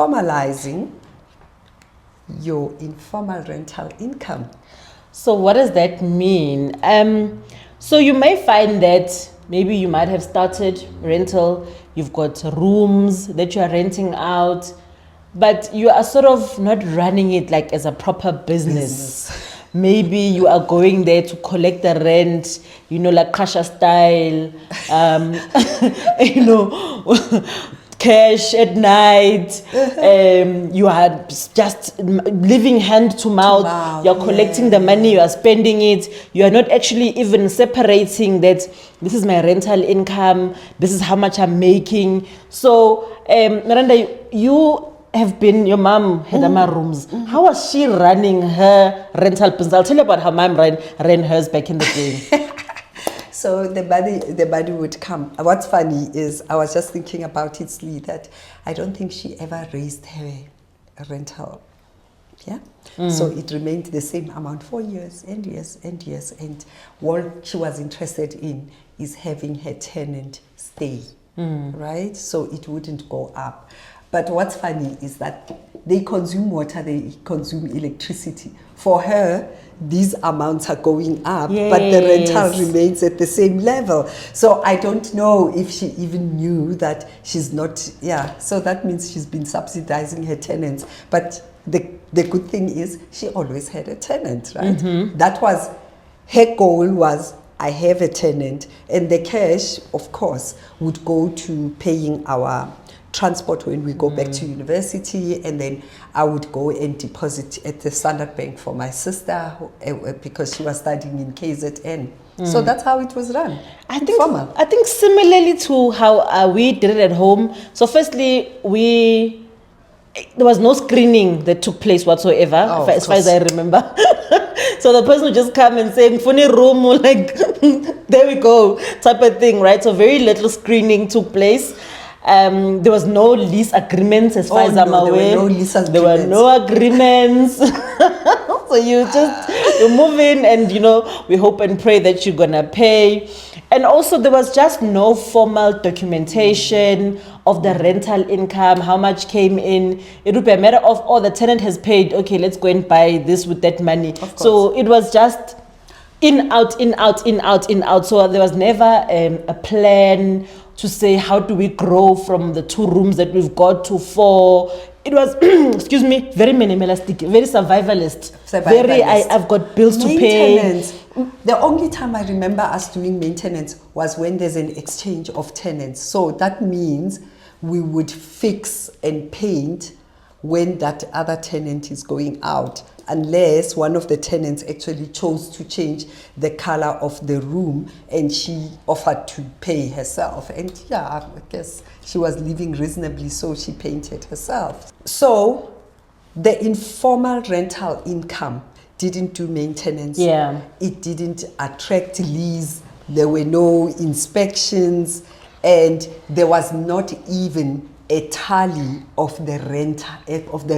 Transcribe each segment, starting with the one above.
formalizing your informal rental income. So what does that mean? So you may find that maybe you might have started rental, you've got rooms that you are renting out, but you are sort of not running it like as a proper business. Maybe you are going there to collect the rent, you know, like Kasha style, you know, cash at night. You are just living hand to mouth. You're collecting the money, you are spending it. You are not actually even separating that this is my rental income, this is how much I'm making. So, Miranda, you have been, your mom had Ama rooms. How was she running her rental business? I'll tell you about how mom ran hers back in the day. So the money would come. What's funny is I was just thinking about it, Slee, that I don't think she ever raised her rental. Yeah. So it remained the same amount for years and years and years. And what she was interested in is having her tenant stay, right? So it wouldn't go up. But what's funny is that they consume water, they consume electricity. For her, these amounts are going up, but the rental remains at the same level. So I don't know if she even knew that she's not, so that means she's been subsidizing her tenants. But the good thing is she always had a tenant, right? That was, her goal was, I have a tenant, and the cash, of course, would go to paying our transport when we go back to university, and then I would go and deposit at the Standard Bank for my sister because she was studying in KZN. So that's how it was run. I think similarly to how we did it at home. So firstly, there was no screening that took place whatsoever, as far as I remember. So the person would just come and say, "Funny room," or like, there we go, type of thing, right? So very little screening took place. There was no lease agreements as far as I'm aware. There were no agreements. So you move in and, you know, we hope and pray that you're gonna pay. And also there was just no formal documentation of the rental income, how much came in. It would be a matter of, oh, the tenant has paid, okay, let's go and buy this with that money. So it was just in, out, in, out, in, out, in, out. So there was never a plan to say, how do we grow from the 2 rooms that we've got to 4? It was, excuse me, very minimalistic, very survivalist. Very, I've got bills to pay. The only time I remember us doing maintenance was when there's an exchange of tenants. So that means we would fix and paint when that other tenant is going out, unless one of the tenants actually chose to change the color of the room and she offered to pay herself. And I guess she was living reasonably, so she painted herself. So the informal rental income didn't do maintenance. It didn't attract lease. There were no inspections, and there was not even a tally of the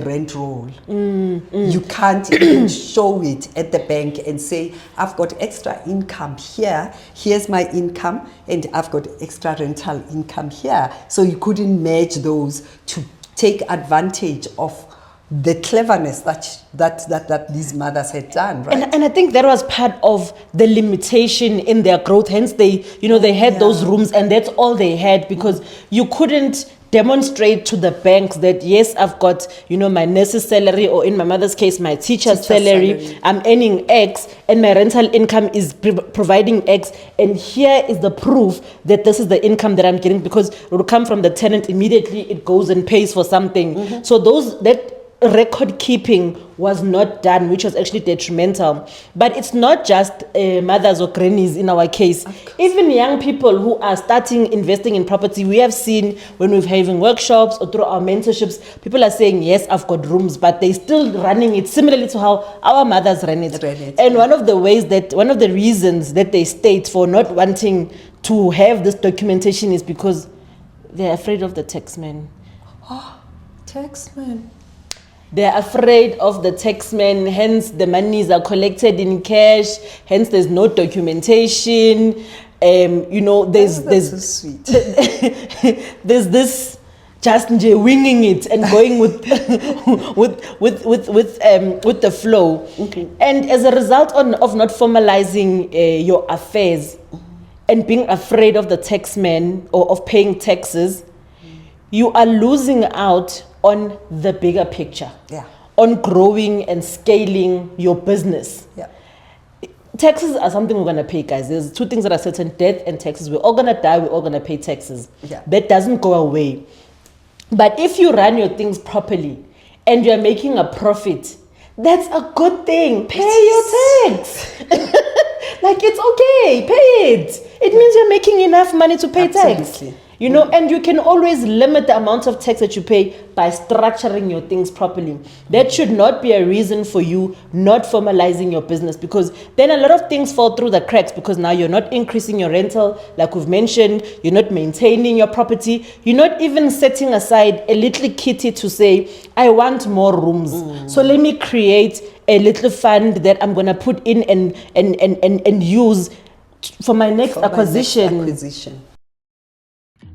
rent roll. You can't even show it at the bank and say, I've got extra income here, here's my income, and I've got extra rental income here. So you couldn't match those to take advantage of the cleverness that these mothers had done, right? And I think that was part of the limitation in their growth. Hence they had those rooms, and that's all they had, because you couldn't demonstrate to the banks that, yes, I've got, my nurse's salary, or in my mother's case, my teacher's salary. I'm earning X, and my rental income is providing X, and here is the proof that this is the income that I'm getting, because it will come from the tenant immediately. It goes and pays for something. So that record keeping was not done, which was actually detrimental. But it's not just mothers or grannies in our case. Even young people who are starting investing in property, we have seen when we're having workshops or through our mentorships, people are saying, yes, I've got rooms, but they're still running it similarly to how our mothers ran it. And one of the reasons that they state for not wanting to have this documentation is because they're afraid of the taxman. Taxman. They're afraid of the taxman, hence the monies are collected in cash, hence there's no documentation. There's so sweet. There's this just winging it and going with with the flow. And as a result of not formalizing your affairs and being afraid of the tax man or of paying taxes, you are losing out on the bigger picture, on growing and scaling your business. Taxes are something we're going to pay, guys. There's two things that are certain: death and taxes. We're all going to die. We're all going to pay taxes. That doesn't go away. But if you run your things properly and you're making a profit, that's a good thing. Pay your tax. Like, it's okay. Pay it. It means you're making enough money to pay tax. You know, and you can always limit the amount of tax that you pay by structuring your things properly. That should not be a reason for you not formalizing your business, because then a lot of things fall through the cracks, because now you're not increasing your rental, like we've mentioned, you're not maintaining your property, you're not even setting aside a little kitty to say, I want more rooms. So let me create a little fund that I'm going to put in and use for my next acquisition.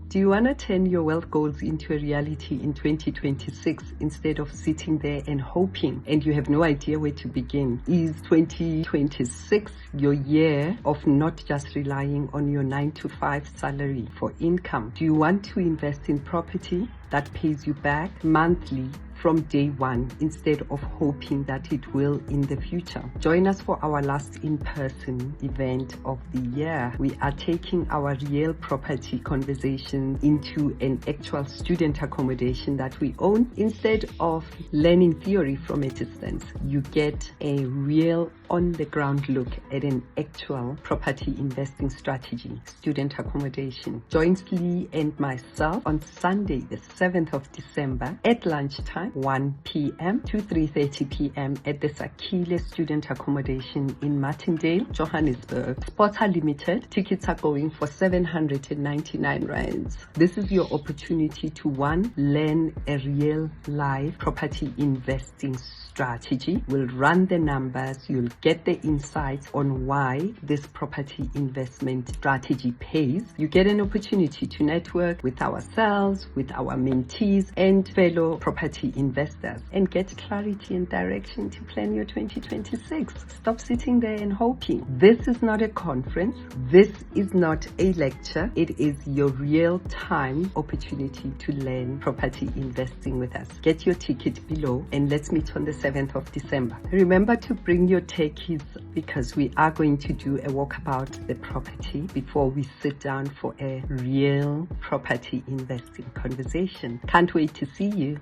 Do you want to turn your wealth goals into a reality in 2026 instead of sitting there and hoping and you have no idea where to begin? Is 2026 your year of not just relying on your 9-to-5 salary for income? Do you want to invest in property that pays you back monthly from day one instead of hoping that it will in the future? Join us for our last in-person event of the year. We are taking our real property conversation into an actual student accommodation that we own. Instead of learning theory from a distance, you get a real on-the-ground look at an actual property investing strategy, student accommodation. Join Lee and myself on Sunday, the 7th of December at lunchtime, 1 p.m. to 3:30 p.m. at the Sakile Student Accommodation in Martindale, Johannesburg. Spots are limited. Tickets are going for 799 rands. This is your opportunity to, one, learn a real live property investing strategy. We'll run the numbers. You'll get the insights on why this property investment strategy pays. You get an opportunity to network with ourselves, with our mentees and fellow property investors, and get clarity and direction to plan your 2026. Stop sitting there and hoping. This is not a conference. This is not a lecture. It is your real-time opportunity to learn property investing with us. Get your ticket below and let's meet on the 7th of December. Remember to bring your techies, because we are going to do a walkabout the property before we sit down for a real property investing conversation. Can't wait to see you.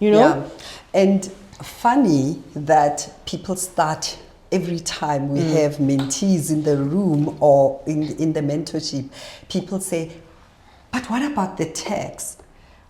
You know? And funny that people start every time we have mentees in the room or in the mentorship, people say, but what about the tax?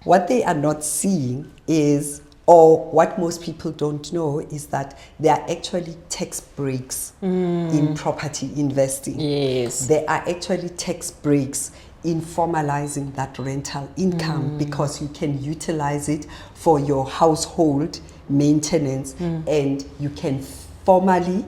What they are not seeing is, or what most people don't know, is that there are actually tax breaks in property investing. Yes. There are actually tax breaks in formalizing that rental income, because you can utilize it for your household maintenance, and you can formally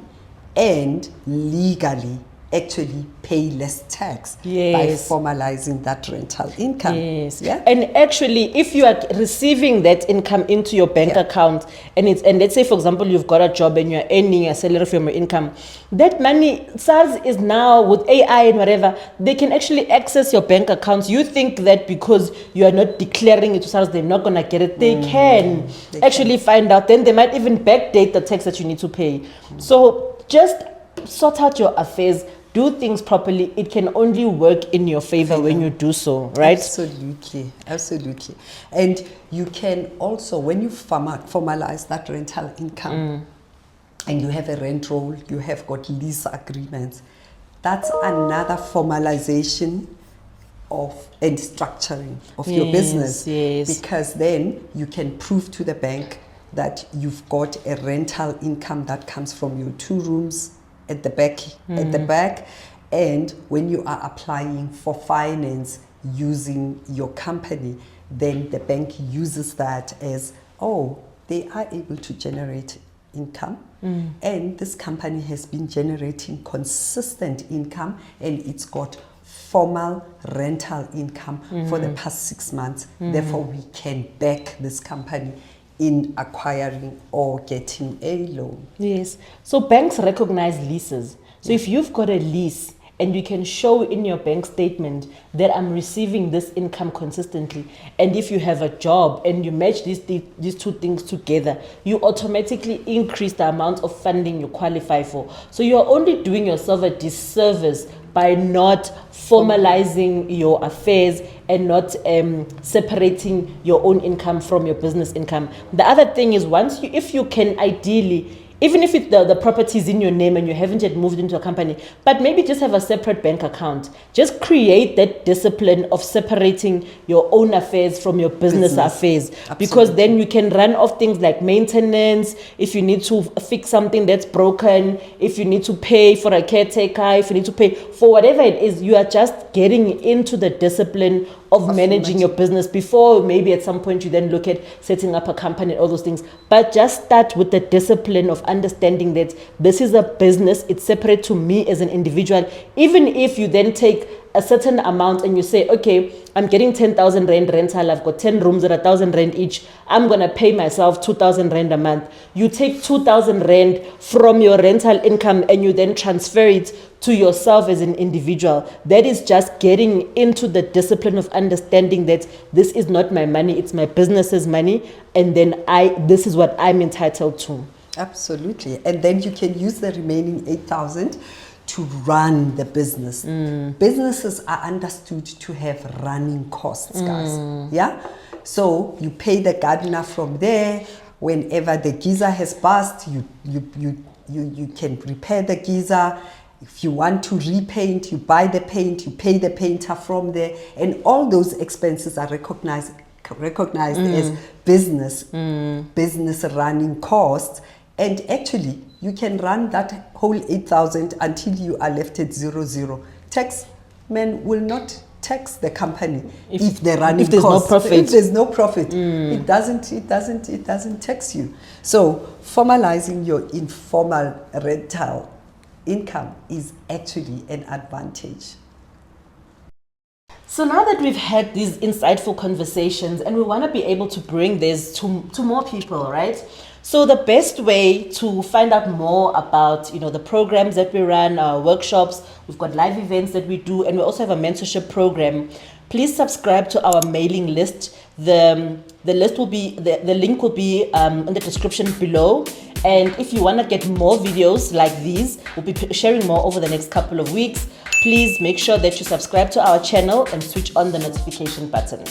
and legally actually pay less tax by formalizing that rental income. Yes. Yeah. And actually, if you are receiving that income into your bank account, and let's say, for example, you've got a job and you're earning a salary from your income, that money, SARS is now with AI and whatever, they can actually access your bank accounts. You think that because you are not declaring it to SARS, they're not going to get it. They can actually find out. Then they might even backdate the tax that you need to pay. So just sort out your affairs. Do things properly. It can only work in your favor when you do so, right? Absolutely, absolutely. And you can also, when you formalize that rental income, and you have a rent roll, you have got lease agreements, that's another formalization of and structuring of your business. Because then you can prove to the bank that you've got a rental income that comes from your 2 rooms at the back, and when you are applying for finance using your company, then the bank uses that as, oh, they are able to generate income, and this company has been generating consistent income, and it's got informal rental income for the past 6 months. Therefore, we can back this company in acquiring or getting a loan. Yes. So banks recognize leases. So if you've got a lease and you can show in your bank statement that I'm receiving this income consistently, and if you have a job and you match these two things together, you automatically increase the amount of funding you qualify for. So you're only doing yourself a disservice by not formalizing your affairs and not separating your own income from your business income. The other thing is, if you can ideally, even if the property is in your name and you haven't yet moved into a company, but maybe just have a separate bank account. Just create that discipline of separating your own affairs from your business affairs. Absolutely. Because then you can run off things like maintenance, if you need to fix something that's broken, if you need to pay for a caretaker, if you need to pay for whatever it is, you are just getting into the discipline of managing your business before maybe at some point you then look at setting up a company, all those things. But just start with the discipline of understanding that this is a business, it's separate to me as an individual. Even if you then take a certain amount and you say, okay, I'm getting 10,000 rand rental, I've got 10 rooms at 1,000 rand each, I'm gonna pay myself 2,000 rand a month. You take 2,000 rand from your rental income and you then transfer it to yourself as an individual. That is just getting into the discipline of understanding that this is not my money, it's my business's money, and then this is what I'm entitled to. Absolutely. And then you can use the remaining 8,000 to run the business. Businesses are understood to have running costs, guys. Yeah? So you pay the gardener from there. Whenever the geyser has burst, you can repair the geyser. If you want to repaint, you buy the paint, you pay the painter from there. And all those expenses are recognized as business running costs. And actually, you can run that whole 8,000 until you are left at 0. Taxman will not tax the company if they're running if there's costs. No profit. If there's no profit, it doesn't tax you. So formalizing your informal rental income is actually an advantage. So now that we've had these insightful conversations and we want to be able to bring this to more people, right? So the best way to find out more about, the programs that we run, our workshops, we've got live events that we do, and we also have a mentorship program. Please subscribe to our mailing list. The list will be, the link will be in the description below. And if you want to get more videos like these, we'll be sharing more over the next couple of weeks. Please make sure that you subscribe to our channel and switch on the notification button.